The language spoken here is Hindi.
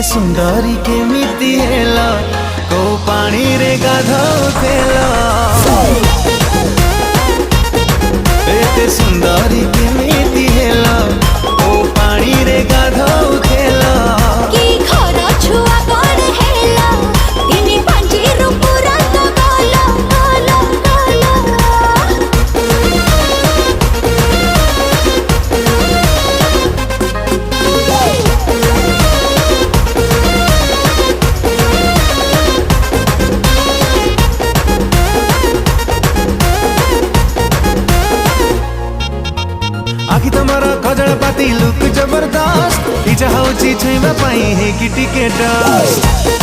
एते सुंदरी केमिति हेला को पानी रे गाधौथेला एते सुंदरी केमिति हेला को पानी रे गाधौथेला की घर छुआ कौन हेला तिनी पांजी रूपुरा तो गोलो गोलो गोलो आखि तमरा खजल पाती लुक जबरदस्त इच्छा होची छुइबा पाई हे कि टिकेट